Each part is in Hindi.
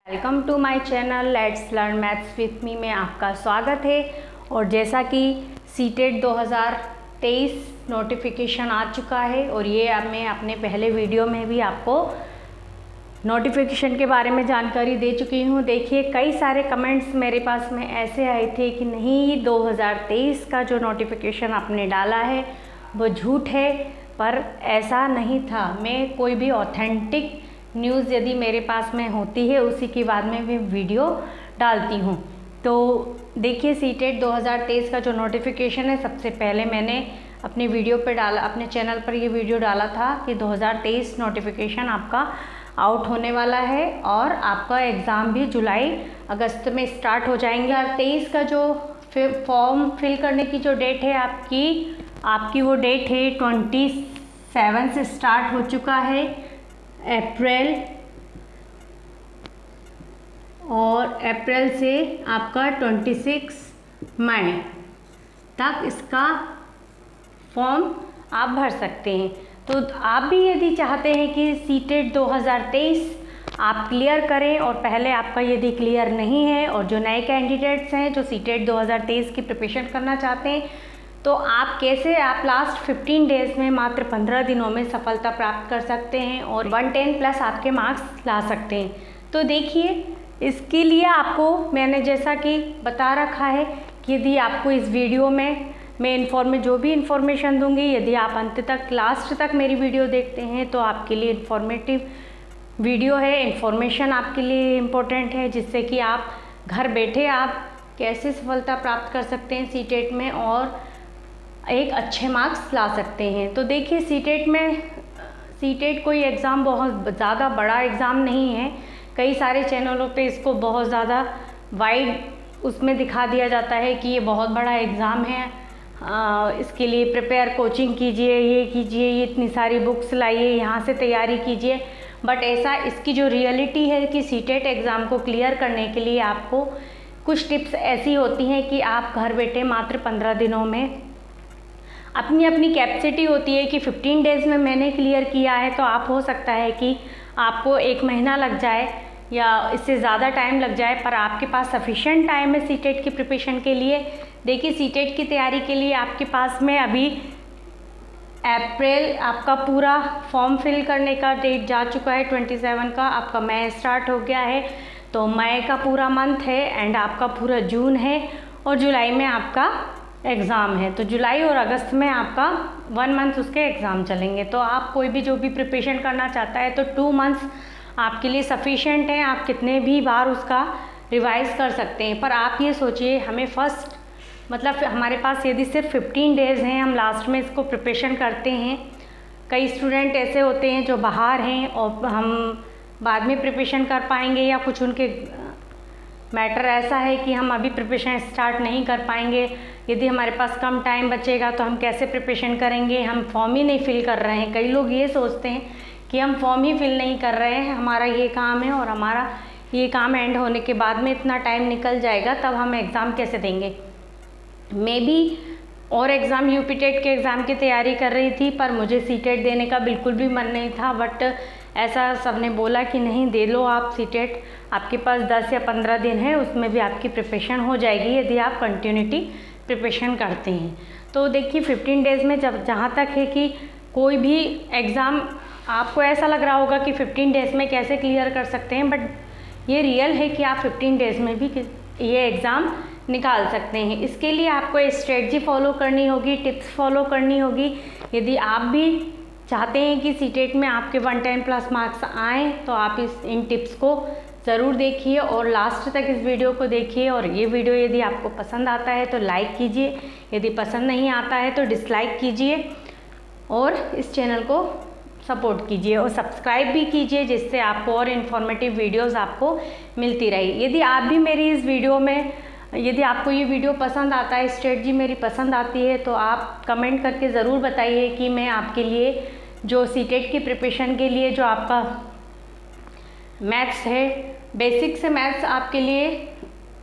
Welcome to my channel let's learn maths with me में आपका स्वागत है। और जैसा कि सीटेट 2023 नोटिफिकेशन आ चुका है और ये अब मैं अपने पहले वीडियो में भी आपको नोटिफिकेशन के बारे में जानकारी दे चुकी हूँ। देखिए, कई सारे कमेंट्स मेरे पास में ऐसे आए थे कि नहीं, 2023 का जो नोटिफिकेशन आपने डाला है वो झूठ है, पर ऐसा नहीं था। मैं कोई भी ऑथेंटिक न्यूज़ यदि मेरे पास में होती है उसी के बाद में मैं वीडियो डालती हूँ। तो देखिए, सीटेट 2023 का जो नोटिफिकेशन है, सबसे पहले मैंने अपनी वीडियो पे डाला, अपने चैनल पर ये वीडियो डाला था कि 2023 नोटिफिकेशन आपका आउट होने वाला है और आपका एग्ज़ाम भी जुलाई अगस्त में स्टार्ट हो जाएंगे। और 23 का जो फॉर्म फिल करने की जो डेट है आपकी वो डेट है 27 से स्टार्ट हो चुका है अप्रैल, और अप्रैल से आपका 26 मई तक इसका फॉर्म आप भर सकते हैं। तो आप भी यदि चाहते हैं कि सीटेट 2023 आप क्लियर करें, और पहले आपका यदि क्लियर नहीं है और जो नए कैंडिडेट्स हैं जो सीटेट 2023 की प्रिपरेशन करना चाहते हैं, तो आप लास्ट 15 डेज़ में मात्र 15 दिनों में सफलता प्राप्त कर सकते हैं और 110 प्लस आपके मार्क्स ला सकते हैं। तो देखिए, इसके लिए आपको मैंने जैसा कि बता रखा है कि यदि आपको इस वीडियो में मैं जो भी इन्फॉर्मेशन दूंगी, यदि आप अंत तक लास्ट तक मेरी वीडियो देखते हैं तो आपके लिए इन्फॉर्मेटिव वीडियो है। इन्फॉर्मेशन आपके लिए इम्पोर्टेंट है, जिससे कि आप घर बैठे आप कैसे सफलता प्राप्त कर सकते हैं सीटेट में और एक अच्छे मार्क्स ला सकते हैं। तो देखिए, सीटेट कोई एग्ज़ाम बहुत ज़्यादा बड़ा एग्ज़ाम नहीं है। कई सारे चैनलों पे इसको बहुत ज़्यादा वाइड उसमें दिखा दिया जाता है कि ये बहुत बड़ा एग्ज़ाम है, इसके लिए प्रिपेयर कोचिंग कीजिए, ये कीजिए, ये इतनी सारी बुक्स लाइए, यहाँ से तैयारी कीजिए। बट ऐसा इसकी जो रियलिटी है कि सीटेट एग्ज़ाम को क्लियर करने के लिए आपको कुछ टिप्स ऐसी होती हैं कि आप घर बैठे मात्र 15 दिनों में, अपनी अपनी कैपेसिटी होती है कि 15 डेज़ में मैंने क्लियर किया है, तो आप हो सकता है कि आपको 1 महीना लग जाए या इससे ज़्यादा टाइम लग जाए, पर आपके पास सफिशिएंट टाइम है सीटेट की प्रिपरेशन के लिए। देखिए, सीटेट की तैयारी के लिए आपके पास में अभी अप्रैल आपका पूरा फॉर्म फिल करने का डेट जा चुका है, 27 का आपका मई स्टार्ट हो गया है, तो मई का पूरा मंथ है एंड आपका पूरा जून है और जुलाई में आपका एग्ज़ाम है। तो जुलाई और अगस्त में आपका 1 मंथ उसके एग्ज़ाम चलेंगे। तो आप कोई भी जो भी प्रिपरेशन करना चाहता है तो 2 मंथ्स आपके लिए सफिशिएंट हैं। आप कितने भी बार उसका रिवाइज़ कर सकते हैं, पर आप ये सोचिए, हमें हमारे पास यदि सिर्फ 15 डेज़ हैं, हम लास्ट में इसको प्रिपरेशन करते हैं। कई स्टूडेंट ऐसे होते हैं जो बाहर हैं और हम बाद में प्रिपरेशन कर पाएंगे, या कुछ उनके मैटर ऐसा है कि हम अभी प्रिपरेशन स्टार्ट नहीं कर पाएंगे। यदि हमारे पास कम टाइम बचेगा तो हम कैसे प्रिपरेशन करेंगे, हम फॉर्म ही नहीं फिल कर रहे हैं। कई लोग ये सोचते हैं कि हम फॉर्म ही फिल नहीं कर रहे हैं, हमारा ये काम है और हमारा ये काम एंड होने के बाद में इतना टाइम निकल जाएगा, तब हम एग्ज़ाम कैसे देंगे। मैं भी और एग्ज़ाम यूपीटेट के एग्ज़ाम की तैयारी कर रही थी, पर मुझे सीटेट देने का बिल्कुल भी मन नहीं था। बट ऐसा सबने बोला कि नहीं, दे लो आप सीटेट, आपके पास 10 या 15 दिन है, उसमें भी आपकी प्रिपरेशन हो जाएगी यदि आप कंटिन्यूटी प्रिपरेशन करते हैं। तो देखिए, 15 डेज़ में जहाँ तक है कि कोई भी एग्ज़ाम आपको ऐसा लग रहा होगा कि 15 डेज़ में कैसे क्लियर कर सकते हैं, बट ये रियल है कि आप 15 डेज़ में भी ये एग्ज़ाम निकाल सकते हैं। इसके लिए आपको स्ट्रेटजी फॉलो करनी होगी, टिप्स फॉलो करनी होगी। यदि आप भी चाहते हैं कि सीटेट में आपके 110 प्लस मार्क्स आएँ, तो आप इन टिप्स को ज़रूर देखिए और लास्ट तक इस वीडियो को देखिए। और ये वीडियो यदि आपको पसंद आता है तो लाइक कीजिए, यदि पसंद नहीं आता है तो डिसलाइक कीजिए, और इस चैनल को सपोर्ट कीजिए और सब्सक्राइब भी कीजिए, जिससे आपको और इन्फॉर्मेटिव वीडियोज़ आपको मिलती रही। यदि आप भी मेरी इस वीडियो में, यदि आपको ये वीडियो पसंद आता है, स्ट्रेटजी मेरी पसंद आती है, तो आप कमेंट करके ज़रूर बताइए कि मैं आपके लिए जो सीटेट की प्रिपरेशन के लिए जो आपका मैथ्स है, बेसिक से मैथ्स आपके लिए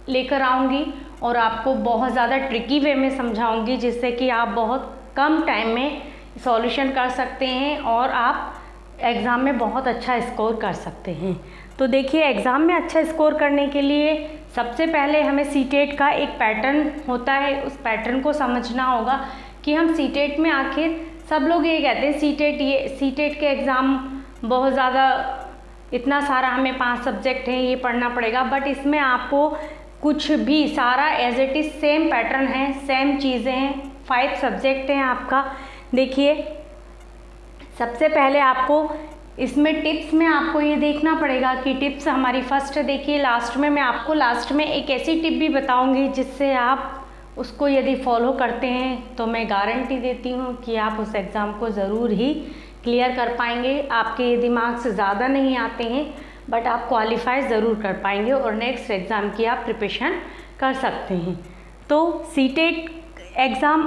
लेकर आऊँगी और आपको बहुत ज़्यादा ट्रिकी वे में समझाऊँगी, जिससे कि आप बहुत कम टाइम में सॉल्यूशन कर सकते हैं और आप एग्ज़ाम में बहुत अच्छा स्कोर कर सकते हैं। तो देखिए एग्ज़ाम में अच्छा स्कोर करने के लिए सबसे पहले हमें सीटेट का एक पैटर्न होता है, उस पैटर्न को समझना होगा कि हम सीटेट में आखिर, सब लोग ये कहते हैं सीटेट के एग्ज़ाम बहुत ज़्यादा, इतना सारा हमें 5 सब्जेक्ट हैं ये पढ़ना पड़ेगा, बट इसमें आपको कुछ भी, सारा as it is same pattern है, सेम चीज़ें हैं, 5 सब्जेक्ट हैं आपका। देखिए सबसे पहले आपको इसमें टिप्स में आपको ये देखना पड़ेगा कि टिप्स हमारी फर्स्ट, देखिए लास्ट में मैं आपको लास्ट में एक ऐसी टिप भी बताऊंगी जिससे आप उसको यदि फॉलो करते हैं तो मैं गारंटी देती हूँ कि आप उस एग्ज़ाम को ज़रूर ही क्लियर कर पाएंगे। आपके यदि मार्क्स ज़्यादा नहीं आते हैं बट आप क्वालिफाई ज़रूर कर पाएंगे और नेक्स्ट एग्ज़ाम की आप प्रिपरेशन कर सकते हैं। तो सीटेट एग्ज़ाम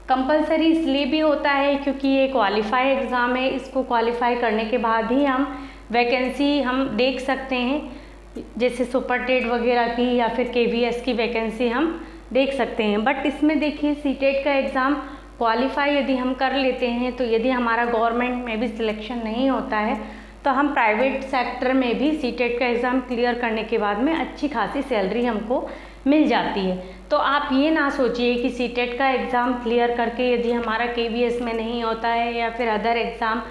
कंपलसरी इसलिए भी होता है क्योंकि ये क्वालिफाई एग्ज़ाम है, इसको क्वालिफाई करने के बाद ही हम वैकेंसी हम देख सकते हैं, जैसे सुपर टेट वगैरह की या फिर KVS की वैकेंसी हम देख सकते हैं। बट इसमें देखिए सीटेट का एग्ज़ाम क्वालिफाई यदि हम कर लेते हैं तो यदि हमारा गवर्नमेंट में भी सिलेक्शन नहीं होता है तो हम प्राइवेट सेक्टर में भी सीटेट का एग्ज़ाम क्लियर करने के बाद में अच्छी खासी सैलरी हमको मिल जाती है। तो आप ये ना सोचिए कि सीटेट का एग्ज़ाम क्लियर करके यदि हमारा KVS में नहीं होता है या फिर अदर एग्ज़ाम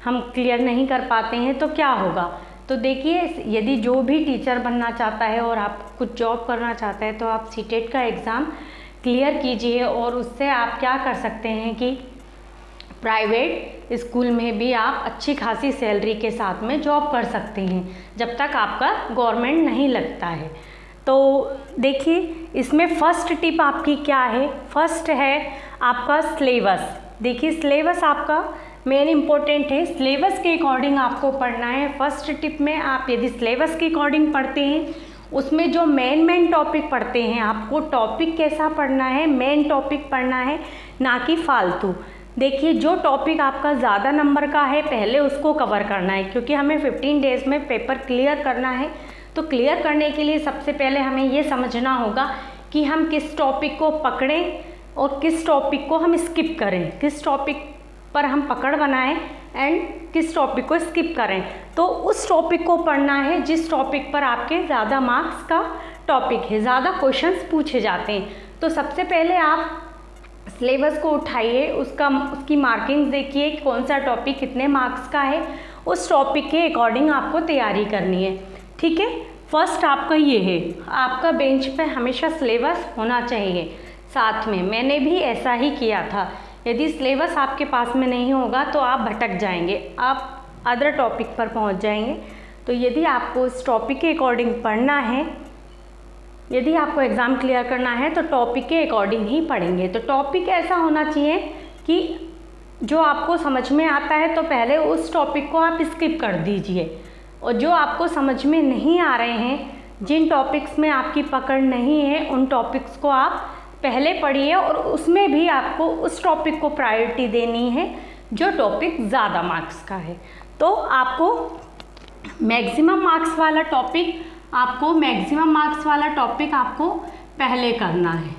हम क्लियर नहीं कर पाते हैं तो क्या होगा। तो देखिए यदि जो भी टीचर बनना चाहता है और आप कुछ जॉब करना चाहता है तो आप सीटेट का एग्ज़ाम क्लियर कीजिए और उससे आप क्या कर सकते हैं कि प्राइवेट स्कूल में भी आप अच्छी खासी सैलरी के साथ में जॉब कर सकते हैं जब तक आपका गवर्नमेंट नहीं लगता है। तो देखिए इसमें फर्स्ट टिप आपकी क्या है, फर्स्ट है आपका सिलेबस। देखिए सिलेबस आपका मेन इम्पोर्टेंट है, सिलेबस के अकॉर्डिंग आपको पढ़ना है। फर्स्ट टिप में आप यदि सिलेबस के अकॉर्डिंग पढ़ते हैं, उसमें जो मेन टॉपिक पढ़ते हैं, आपको टॉपिक कैसा पढ़ना है, मेन टॉपिक पढ़ना है ना कि फालतू। देखिए जो टॉपिक आपका ज़्यादा नंबर का है पहले उसको कवर करना है क्योंकि हमें 15 डेज़ में पेपर क्लियर करना है। तो क्लियर करने के लिए सबसे पहले हमें ये समझना होगा कि हम किस टॉपिक को पकड़ें और किस टॉपिक को हम स्किप करें, किस टॉपिक पर हम पकड़ बनाएं एंड किस टॉपिक को स्किप करें। तो उस टॉपिक को पढ़ना है जिस टॉपिक पर आपके ज़्यादा मार्क्स का टॉपिक है, ज़्यादा क्वेश्चंस पूछे जाते हैं। तो सबसे पहले आप सिलेबस को उठाइए, उसकी मार्किंग देखिए कौन सा टॉपिक कितने मार्क्स का है, उस टॉपिक के अकॉर्डिंग आपको तैयारी करनी है। ठीक है, फर्स्ट आपका ये है, आपका बेंच पे हमेशा सिलेबस होना चाहिए साथ में। मैंने भी ऐसा ही किया था। यदि सिलेबस आपके पास में नहीं होगा तो आप भटक जाएंगे, आप अदर टॉपिक पर पहुंच जाएंगे। तो यदि आपको इस टॉपिक के अकॉर्डिंग पढ़ना है, यदि आपको एग्ज़ाम क्लियर करना है तो टॉपिक के अकॉर्डिंग ही पढ़ेंगे। तो टॉपिक ऐसा होना चाहिए कि जो आपको समझ में आता है तो पहले उस टॉपिक को आप स्किप कर दीजिए, और जो आपको समझ में नहीं आ रहे हैं, जिन टॉपिक्स में आपकी पकड़ नहीं है, उन टॉपिक्स को आप पहले पढ़िए और उसमें भी आपको उस टॉपिक को प्रायोरिटी देनी है जो टॉपिक ज़्यादा मार्क्स का है। तो आपको मैक्सिमम मार्क्स वाला टॉपिक आपको पहले करना है।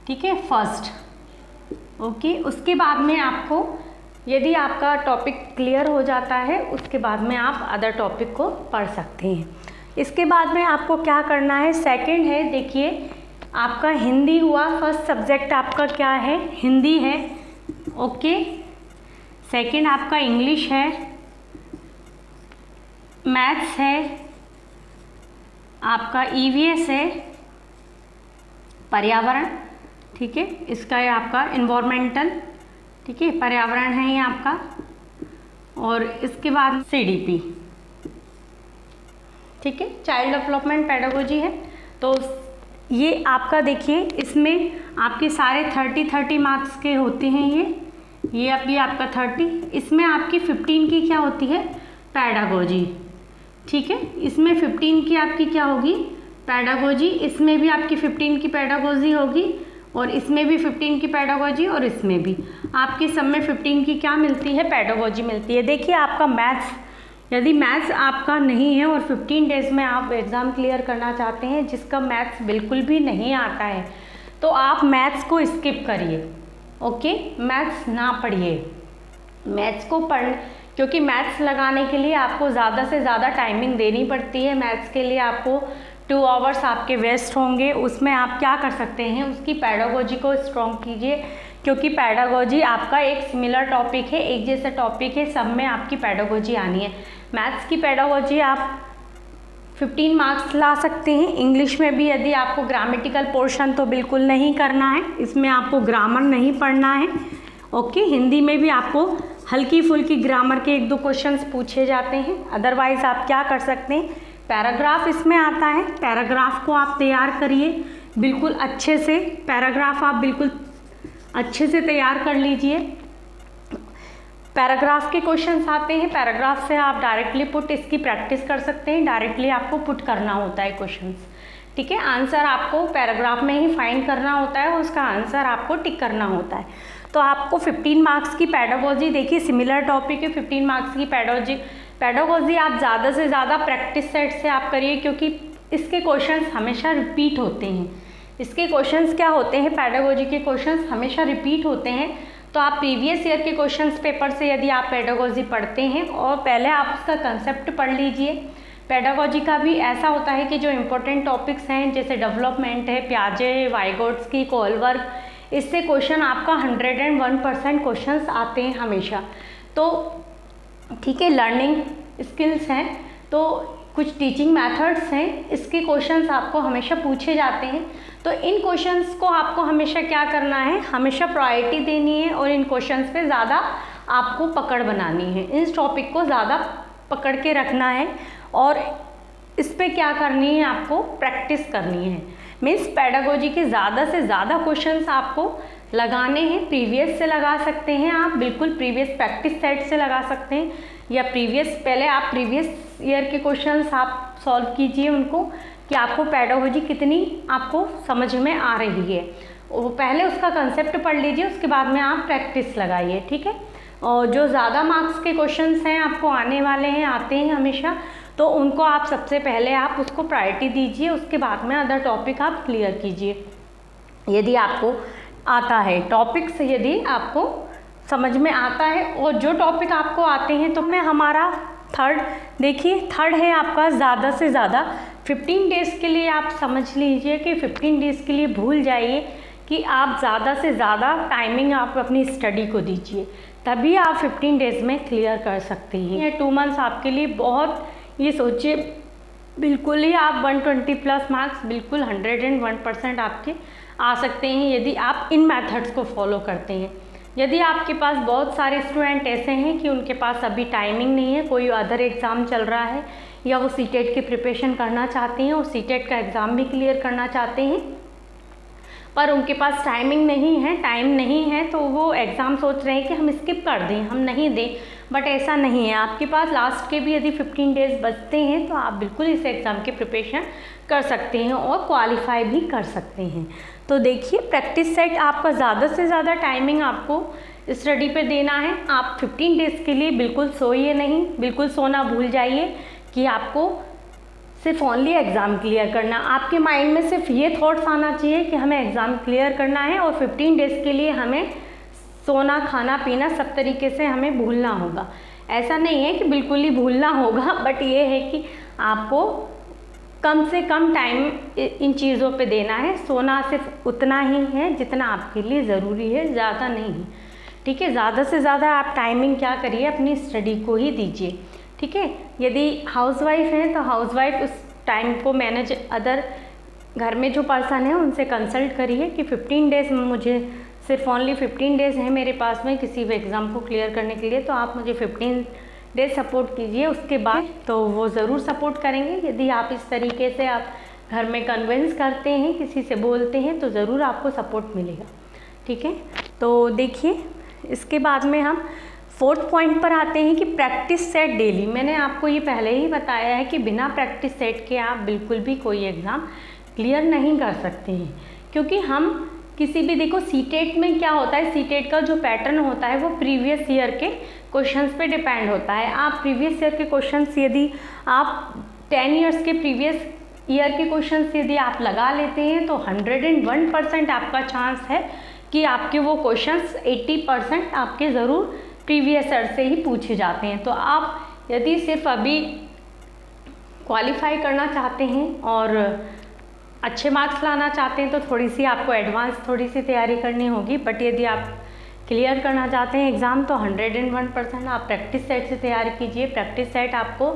ठीक है, फर्स्ट। ओके, उसके बाद में आपको यदि आपका टॉपिक क्लियर हो जाता है उसके बाद में आप अदर टॉपिक को पढ़ सकते हैं। इसके बाद में आपको क्या करना है, सेकंड है, देखिए आपका हिंदी हुआ, फर्स्ट सब्जेक्ट आपका क्या है, हिंदी है। ओके, सेकंड आपका इंग्लिश है, मैथ्स है, आपका EVS है, पर्यावरण, ठीक है, इसका है आपका इन्वायरमेंटल, ठीक है, पर्यावरण है ये आपका, और इसके बाद CDP, ठीक है, चाइल्ड डेवलपमेंट पेडागोजी है। तो ये आपका देखिए इसमें आपके सारे 30 मार्क्स के होते हैं। ये अभी आपका 30, इसमें आपकी 15 की क्या होती है, पेडागोजी। ठीक है, इसमें 15 की आपकी क्या होगी, पेडागोजी, इसमें भी आपकी 15 की पेडागोजी होगी और इसमें भी 15 की पेडागोजी और इसमें भी आपकी सब में 15 की क्या मिलती है, पेडागोजी मिलती है। देखिए आपका मैथ्स, यदि मैथ्स आपका नहीं है और 15 डेज़ में आप एग्ज़ाम क्लियर करना चाहते हैं, जिसका मैथ्स बिल्कुल भी नहीं आता है, तो आप मैथ्स को स्किप करिए। ओके, मैथ्स ना पढ़िए, मैथ्स को क्योंकि मैथ्स लगाने के लिए आपको ज़्यादा से ज़्यादा टाइमिंग देनी पड़ती है। मैथ्स के लिए आपको 2 आवर्स आपके वेस्ट होंगे। उसमें आप क्या कर सकते हैं, उसकी पैडागोजी को स्ट्रॉन्ग कीजिए, क्योंकि पैडागोजी आपका एक सिमिलर टॉपिक है, एक जैसा टॉपिक है, सब में आपकी पैडागोजी आनी है। मैथ्स की पैडागोजी आप 15 मार्क्स ला सकते हैं। इंग्लिश में भी यदि आपको ग्रामेटिकल पोर्शन तो बिल्कुल नहीं करना है, इसमें आपको ग्रामर नहीं पढ़ना है। ओके, हिंदी में भी आपको हल्की फुल्की ग्रामर के 1-2 क्वेश्चंस पूछे जाते हैं। अदरवाइज़ आप क्या कर सकते हैं, पैराग्राफ इसमें आता है, पैराग्राफ को आप तैयार करिए बिल्कुल अच्छे से। पैराग्राफ आप बिल्कुल अच्छे से तैयार कर लीजिए। पैराग्राफ के क्वेश्चंस आते हैं, पैराग्राफ से आप डायरेक्टली पुट इसकी प्रैक्टिस कर सकते हैं। डायरेक्टली आपको पुट करना होता है क्वेश्चंस, ठीक है। आंसर आपको पैराग्राफ में ही फाइंड करना होता है और उसका आंसर आपको टिक करना होता है। तो आपको 15 मार्क्स की पैडागोजी, देखिए सिमिलर टॉपिक है, 15 मार्क्स की पैडागोजी आप ज़्यादा से ज़्यादा प्रैक्टिस सेट से आप करिए, क्योंकि इसके क्वेश्चंस हमेशा रिपीट होते हैं। इसके क्वेश्चंस क्या होते हैं, पैडागोजी के क्वेश्चंस हमेशा रिपीट होते हैं। तो आप प्रीवियस ईयर के क्वेश्चंस पेपर से यदि आप पैडागोजी पढ़ते हैं और पहले आप उसका कंसेप्ट पढ़ लीजिए। पैडागोजी का भी ऐसा होता है कि जो इम्पोर्टेंट टॉपिक्स हैं जैसे डेवलपमेंट है, पियाजे, वाइगोट्स्की, कोलबर्ग, इससे क्वेश्चन आपका 101% क्वेश्चंस आते हैं हमेशा। तो ठीक है, लर्निंग स्किल्स हैं, तो कुछ टीचिंग मेथड्स हैं, इसके क्वेश्चंस आपको हमेशा पूछे जाते हैं। तो इन क्वेश्चंस को आपको हमेशा क्या करना है, हमेशा प्रायोरिटी देनी है और इन क्वेश्चंस पे ज़्यादा आपको पकड़ बनानी है, इस टॉपिक को ज़्यादा पकड़ के रखना है और इस पे क्या करनी है, आपको प्रैक्टिस करनी है। मीन्स पैडागोजी के ज़्यादा से ज़्यादा क्वेश्चंस आपको लगाने हैं। प्रीवियस से लगा सकते हैं आप, बिल्कुल प्रीवियस प्रैक्टिस सेट से लगा सकते हैं, या पहले आप प्रीवियस ईयर के क्वेश्चंस आप सॉल्व कीजिए उनको, कि आपको पैडागोजी कितनी आपको समझ में आ रही है। वो पहले उसका कंसेप्ट पढ़ लीजिए, उसके बाद में आप प्रैक्टिस लगाइए, ठीक है। और जो ज़्यादा मार्क्स के क्वेश्चंस हैं आपको आने वाले हैं, आते हैं हमेशा, तो उनको आप सबसे पहले आप उसको प्रायोरिटी दीजिए, उसके बाद में अदर टॉपिक आप क्लियर कीजिए। यदि आपको आता है टॉपिक्स, यदि आपको समझ में आता है और जो टॉपिक आपको आते हैं, तो मैं हमारा थर्ड है आपका ज़्यादा से ज़्यादा 15 डेज़ के लिए आप समझ लीजिए कि 15 डेज़ के लिए भूल जाइए कि आप ज़्यादा से ज़्यादा टाइमिंग आप अपनी स्टडी को दीजिए, तभी आप 15 डेज़ में क्लियर कर सकते हैं। ये 2 मंथ्स आपके लिए बहुत, ये सोचिए बिल्कुल ही आप 120+ मार्क्स बिल्कुल 101% आपके आ सकते हैं यदि आप इन मेथड्स को फॉलो करते हैं। यदि आपके पास बहुत सारे स्टूडेंट ऐसे हैं कि उनके पास अभी टाइमिंग नहीं है, कोई अदर एग्ज़ाम चल रहा है, या वो सीटेट की प्रिपरेशन करना चाहते हैं और सीटेट का एग्ज़ाम भी क्लियर करना चाहते हैं, पर उनके पास टाइम नहीं है, तो वो एग्ज़ाम सोच रहे हैं कि हम स्किप कर दें, हम नहीं दें, बट ऐसा नहीं है। आपके पास लास्ट के भी यदि 15 डेज़ बचते हैं तो आप बिल्कुल इस एग्ज़ाम की प्रिपरेशन कर सकते हैं और क्वालिफाई भी कर सकते हैं। तो देखिए, प्रैक्टिस सेट आपका ज़्यादा से ज़्यादा टाइमिंग आपको स्टडी पे देना है। आप 15 डेज़ के लिए बिल्कुल सोइए नहीं, बिल्कुल सोना भूल जाइए कि आपको सिर्फ ओनली एग्ज़ाम क्लियर करना। आपके माइंड में सिर्फ ये थॉट्स आना चाहिए कि हमें एग्ज़ाम क्लियर करना है और 15 डेज़ के लिए हमें सोना, खाना, पीना सब तरीके से हमें भूलना होगा। ऐसा नहीं है कि बिल्कुल ही भूलना होगा, बट ये है कि आपको कम से कम टाइम इन चीज़ों पे देना है। सोना सिर्फ उतना ही है जितना आपके लिए ज़रूरी है, ज़्यादा नहीं है, ठीक है। ज़्यादा से ज़्यादा आप टाइमिंग क्या करिए, अपनी स्टडी को ही दीजिए, ठीक है। यदि हाउसवाइफ हैं तो हाउसवाइफ उस टाइम को मैनेज, अदर घर में जो पर्सन है उनसे कंसल्ट करिए कि 15 डेज़ मुझे सिर्फ ओनली 15 डेज़ हैं मेरे पास में किसी भी एग्ज़ाम को क्लियर करने के लिए, तो आप मुझे 15 डेज सपोर्ट कीजिए। उसके बाद तो वो ज़रूर सपोर्ट करेंगे। यदि आप इस तरीके से आप घर में कन्विंस करते हैं, किसी से बोलते हैं, तो ज़रूर आपको सपोर्ट मिलेगा, ठीक है। तो देखिए, इसके बाद में हम 4th पॉइंट पर आते हैं कि प्रैक्टिस सेट डेली। मैंने आपको ये पहले ही बताया है कि बिना प्रैक्टिस सेट के आप बिल्कुल भी कोई एग्ज़ाम क्लियर नहीं कर सकते हैं, क्योंकि हम किसी भी, देखो सीटेट में क्या होता है, सीटेट का जो पैटर्न होता है वो प्रीवियस ईयर के क्वेश्चंस पे डिपेंड होता है। आप प्रीवियस ईयर के क्वेश्चंस, यदि आप 10 ईयर्स के प्रीवियस ईयर के क्वेश्चंस यदि आप लगा लेते हैं तो 101% आपका चांस है कि आपके वो क्वेश्चंस 80% आपके ज़रूर प्रीवियस ईयर से ही पूछे जाते हैं। तो आप यदि सिर्फ अभी क्वालिफाई करना चाहते हैं और अच्छे मार्क्स लाना चाहते हैं तो थोड़ी सी आपको एडवांस थोड़ी सी तैयारी करनी होगी। बट यदि आप क्लियर करना चाहते हैं एग्ज़ाम तो 101% आप प्रैक्टिस सेट से तैयारी कीजिए। प्रैक्टिस सेट आपको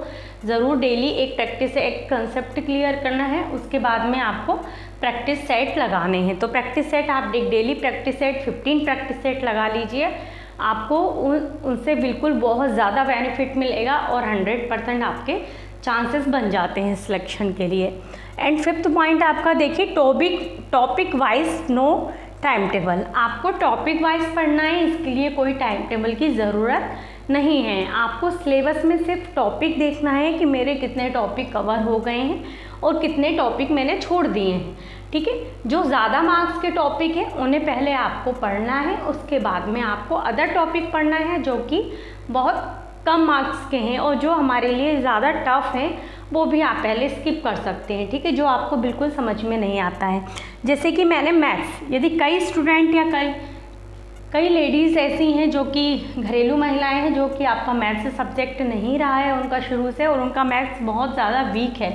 ज़रूर डेली एक प्रैक्टिस एक कंसेप्ट क्लियर करना है, उसके बाद में आपको प्रैक्टिस सेट लगाने हैं। तो प्रैक्टिस सेट आप daily practice set 15 practice set लगा लीजिए, आपको उनसे बिल्कुल बहुत ज़्यादा बेनिफिट मिलेगा और 100% आपके चांसेस बन जाते हैं सिलेक्शन के लिए। एंड फिफ्थ पॉइंट आपका देखिए topic wise no time table. आपको टॉपिक वाइज पढ़ना है, इसके लिए कोई टाइम टेबल की ज़रूरत नहीं है। आपको सिलेबस में सिर्फ टॉपिक देखना है कि मेरे कितने टॉपिक कवर हो गए हैं और कितने टॉपिक मैंने छोड़ दिए हैं। ठीक है, जो ज़्यादा मार्क्स के टॉपिक हैं उन्हें पहले आपको पढ़ना है, उसके बाद में आपको अदर टॉपिक पढ़ना है जो कि बहुत कम मार्क्स के हैं और जो हमारे लिए ज़्यादा टफ हैं वो भी आप पहले स्किप कर सकते हैं। ठीक है, जो आपको बिल्कुल समझ में नहीं आता है। जैसे कि मैंने मैथ्स, यदि कई स्टूडेंट या कई लेडीज़ ऐसी हैं जो कि घरेलू महिलाएं हैं जो कि आपका मैथ्स सब्जेक्ट नहीं रहा है उनका शुरू से और उनका मैथ्स बहुत ज़्यादा वीक है,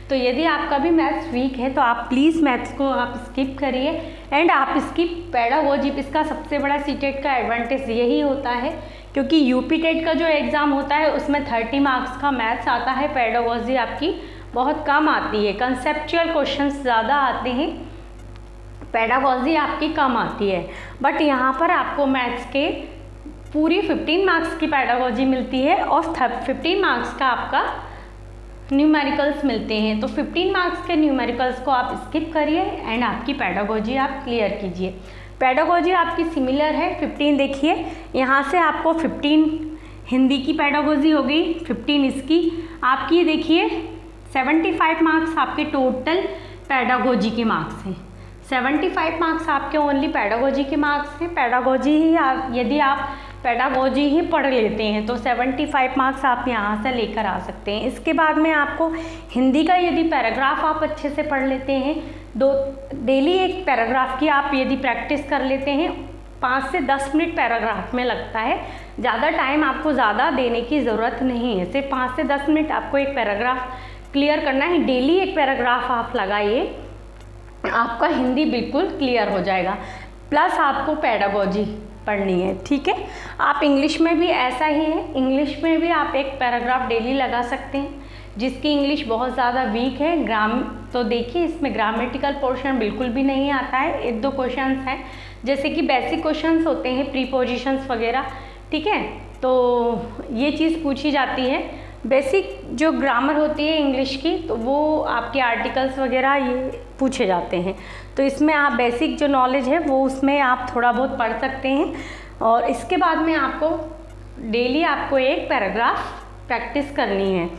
तो यदि आपका भी मैथ्स वीक है तो आप प्लीज़ मैथ्स को आप स्किप करिए एंड आप इसकी पेडागोजी, इसका सबसे बड़ा सीटेट का एडवांटेज यही होता है क्योंकि यूपी टेट का जो एग्ज़ाम होता है उसमें 30 मार्क्स का मैथ्स आता है, पेडागोजी आपकी बहुत कम आती है, कंसेप्चुअल क्वेश्चंस ज़्यादा आते हैं, पेडागोजी आपकी कम आती है। बट यहाँ पर आपको मैथ्स के पूरी 15 मार्क्स की पेडागोजी मिलती है और 15 मार्क्स का आपका न्यूमेरिकल्स मिलते हैं। तो 15 मार्क्स के न्यूमेरिकल्स को आप स्किप करिए एंड आपकी पेडागोजी आप क्लियर कीजिए। पेडागोजी आपकी सिमिलर है, 15 देखिए यहाँ से आपको 15 हिंदी की पेडागोजी हो गई, 15 इसकी आपकी देखिए 75 मार्क्स आपके टोटल पेडागोजी के मार्क्स हैं। 75 मार्क्स आपके ओनली पेडागोजी के मार्क्स हैं। पेडागोजी ही यदि आप पेडागोजी ही पढ़ लेते हैं तो 75 मार्क्स आप यहाँ से लेकर आ सकते हैं। इसके बाद में आपको हिंदी का यदि पैराग्राफ आप अच्छे से पढ़ लेते हैं, डेली एक पैराग्राफ की आप यदि प्रैक्टिस कर लेते हैं, 5 से 10 मिनट पैराग्राफ में लगता है, ज़्यादा टाइम आपको ज़्यादा देने की ज़रूरत नहीं है, सिर्फ 5 से 10 मिनट आपको एक पैराग्राफ क्लियर करना है। डेली एक पैराग्राफ आप लगाइए, आपका हिंदी बिल्कुल क्लियर हो जाएगा। प्लस आपको पेडागोजी पढ़नी है। ठीक है, आप इंग्लिश में भी ऐसा ही है, इंग्लिश में भी आप एक पैराग्राफ डेली लगा सकते हैं। जिसकी इंग्लिश बहुत ज़्यादा वीक है, तो देखिए इसमें ग्रामेटिकल पोर्शन बिल्कुल भी नहीं आता है, 1-2 क्वेश्चंस हैं जैसे कि बेसिक क्वेश्चंस होते हैं, प्रीपोजिशंस वगैरह। ठीक है, तो ये चीज़ पूछी जाती है। बेसिक जो ग्रामर होती है इंग्लिश की तो वो आपके आर्टिकल्स वगैरह ये पूछे जाते हैं, तो इसमें आप बेसिक जो नॉलेज है वो उसमें आप थोड़ा बहुत पढ़ सकते हैं। और इसके बाद में आपको डेली आपको एक पैराग्राफ प्रैक्टिस करनी है।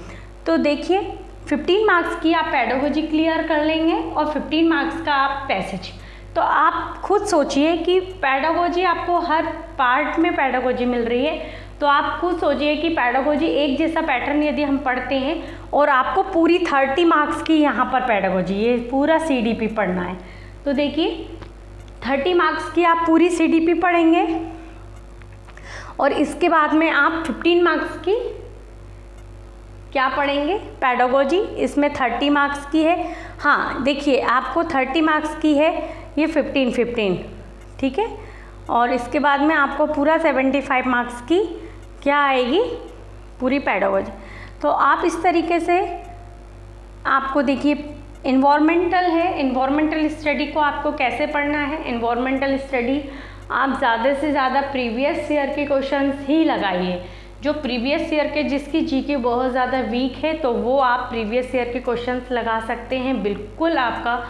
तो देखिए 15 मार्क्स की आप पेडागोजी क्लियर कर लेंगे और 15 मार्क्स का आप पैसेज। तो आप खुद सोचिए कि पेडागोजी आपको हर पार्ट में पेडागोजी मिल रही है, तो आप खुद सोचिए कि पेडागोजी एक जैसा पैटर्न यदि हम पढ़ते हैं और आपको पूरी 30 मार्क्स की यहाँ पर पेडागोजी, ये पूरा CDP पढ़ना है, तो देखिए 30 मार्क्स की आप पूरी CDP पढ़ेंगे और इसके बाद में आप 15 मार्क्स की क्या पढ़ेंगे, पेडागोजी। इसमें 30 मार्क्स की है, हाँ देखिए आपको 30 मार्क्स की है ये 15, ठीक है। और इसके बाद में आपको पूरा 75 मार्क्स की क्या आएगी, पूरी पेडागोजी। तो आप इस तरीके से आपको देखिए इन्वायरमेंटल है, इन्वायरमेंटल स्टडी को आपको कैसे पढ़ना है। इन्वायरमेंटल स्टडी आप ज़्यादा से ज़्यादा प्रीवियस ईयर के क्वेश्चंस ही लगाइए। जो प्रीवियस ईयर के जिसकी जीके बहुत ज़्यादा वीक है तो वो आप प्रीवियस ईयर के क्वेश्चंस लगा सकते हैं, बिल्कुल आपका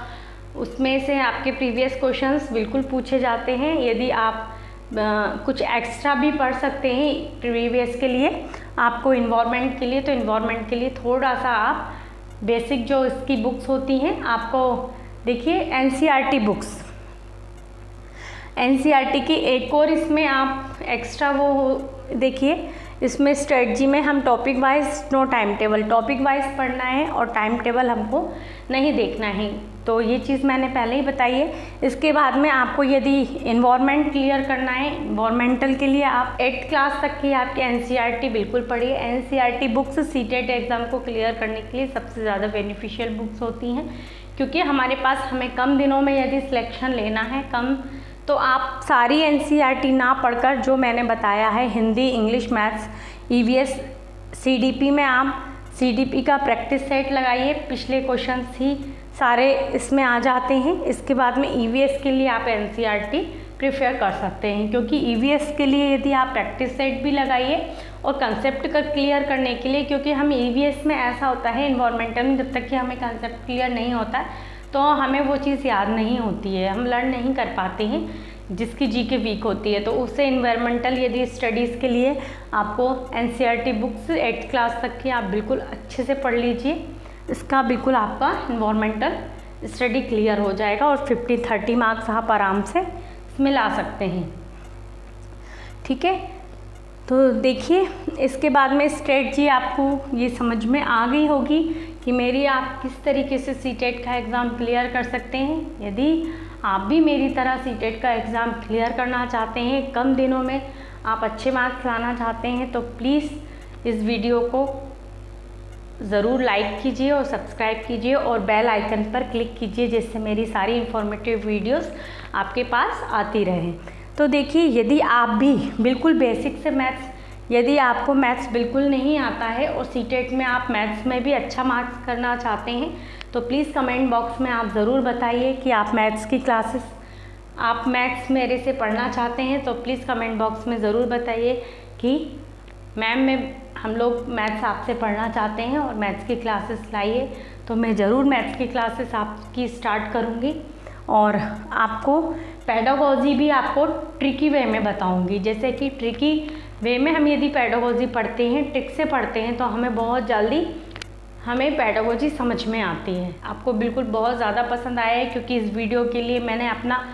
उसमें से आपके प्रीवियस क्वेश्चंस बिल्कुल पूछे जाते हैं। यदि आप कुछ एक्स्ट्रा भी पढ़ सकते हैं प्रीवियस के लिए, आपको इन्वायरमेंट के लिए, तो इन्वायरमेंट के लिए थोड़ा सा आप बेसिक जो इसकी बुक्स होती हैं आपको देखिए NCERT बुक्स, NCERT की एक और इसमें आप एक्स्ट्रा वो देखिए इसमें स्ट्रेटजी में हम topic wise, no time table, topic wise पढ़ना है और टाइम टेबल हमको नहीं देखना है। तो ये चीज़ मैंने पहले ही बताई है। इसके बाद में आपको यदि इन्वायरमेंट क्लियर करना है, इन्वायरमेंटल के लिए आप 8th क्लास तक की आपकी एनसीईआरटी बिल्कुल पढ़िए। एनसीईआरटी बुक्स सीटेट एग्ज़ाम को क्लियर करने के लिए सबसे ज़्यादा बेनिफिशियल बुक्स होती हैं, क्योंकि हमारे पास हमें कम दिनों में यदि सिलेक्शन लेना है तो आप सारी एनसीईआरटी ना पढ़कर जो मैंने बताया है, Hindi, English, maths, EVS, CDP में आप सीडीपी का प्रैक्टिस सेट लगाइए। पिछले क्वेश्चंस ही सारे इसमें आ जाते हैं। इसके बाद में ईवीएस के लिए आप एनसीईआरटी प्रेफर कर सकते हैं, क्योंकि ईवीएस के लिए यदि आप प्रैक्टिस सेट भी लगाइए और कंसेप्ट का क्लियर करने के लिए, क्योंकि हम ईवीएस में ऐसा होता है इन्वायरमेंटल में जब तक कि हमें कंसेप्ट क्लियर नहीं होता तो हमें वो चीज़ याद नहीं होती है, हम लर्न नहीं कर पाते हैं, जिसकी जीके वीक होती है। तो उससे इन्वायरमेंटल यदि स्टडीज़ के लिए आपको एनसीईआरटी बुक्स 8th क्लास तक की आप बिल्कुल अच्छे से पढ़ लीजिए। इसका बिल्कुल आपका इन्वायरमेंटल स्टडी क्लियर हो जाएगा और 50-30 मार्क्स आप आराम से इसमें ला सकते हैं। ठीक है, तो देखिए इसके बाद में स्ट्रेटजी आपको ये समझ में आ गई होगी कि मेरी आप किस तरीके से सीटेट का एग्ज़ाम क्लियर कर सकते हैं। यदि आप भी मेरी तरह सीटेट का एग्ज़ाम क्लियर करना चाहते हैं, कम दिनों में आप अच्छे मार्क्स लाना चाहते हैं, तो प्लीज़ इस वीडियो को ज़रूर लाइक कीजिए और सब्सक्राइब कीजिए और बेल आइकन पर क्लिक कीजिए, जिससे मेरी सारी इन्फॉर्मेटिव वीडियोस आपके पास आती रहें। तो देखिए, यदि आप भी बिल्कुल बेसिक से मैथ्स, यदि आपको मैथ्स बिल्कुल नहीं आता है और सीटेट में आप मैथ्स में भी अच्छा मार्क्स करना चाहते हैं, तो प्लीज़ कमेंट बॉक्स में आप ज़रूर बताइए कि आप मैथ्स की क्लासेस, आप मैथ्स मेरे से पढ़ना चाहते हैं। तो प्लीज़ कमेंट बॉक्स में ज़रूर बताइए कि मैम हम लोग मैथ्स आपसे पढ़ना चाहते हैं और मैथ्स की क्लासेस लाइए। तो मैं ज़रूर मैथ्स की क्लासेस आपकी स्टार्ट करूँगी और आपको पेडागोजी भी आपको ट्रिकी वे में बताऊँगी। जैसे कि ट्रिकी वे में हम यदि पेडागोजी पढ़ते हैं, ट्रिक से पढ़ते हैं, तो हमें बहुत जल्दी हमें पेडागोजी समझ में आती है। आपको बिल्कुल बहुत ज़्यादा पसंद आया है, क्योंकि इस वीडियो के लिए मैंने अपना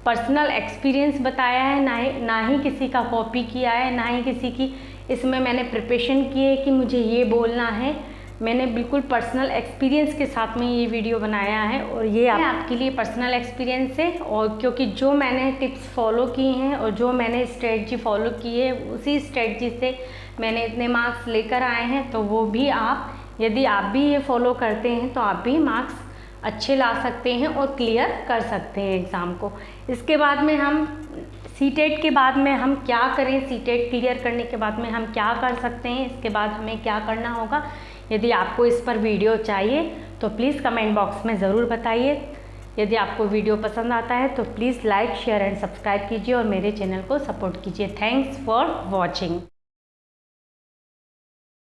पर्सनल एक्सपीरियंस बताया है, ना ही किसी का कॉपी किया है, ना ही किसी की इसमें मैंने प्रिपरेशन की है कि मुझे ये बोलना है। मैंने बिल्कुल पर्सनल एक्सपीरियंस के साथ में ये वीडियो बनाया है और ये आपके लिए पर्सनल एक्सपीरियंस है। और क्योंकि जो मैंने टिप्स फॉलो किए हैं और जो मैंने स्ट्रेटजी फॉलो की है, उसी स्ट्रेटजी से मैंने इतने मार्क्स लेकर आए हैं। तो वो भी आप, यदि आप भी ये फॉलो करते हैं तो आप भी मार्क्स अच्छे ला सकते हैं और क्लियर कर सकते हैं एग्ज़ाम को। इसके बाद में हम सीटेट के बाद में हम क्या करें, सीटेट क्लियर करने के बाद में हम क्या कर सकते हैं, इसके बाद हमें क्या करना होगा, यदि आपको इस पर वीडियो चाहिए तो प्लीज़ कमेंट बॉक्स में ज़रूर बताइए। यदि आपको वीडियो पसंद आता है तो please like, share and subscribe कीजिए और मेरे चैनल को सपोर्ट कीजिए। Thanks for watching.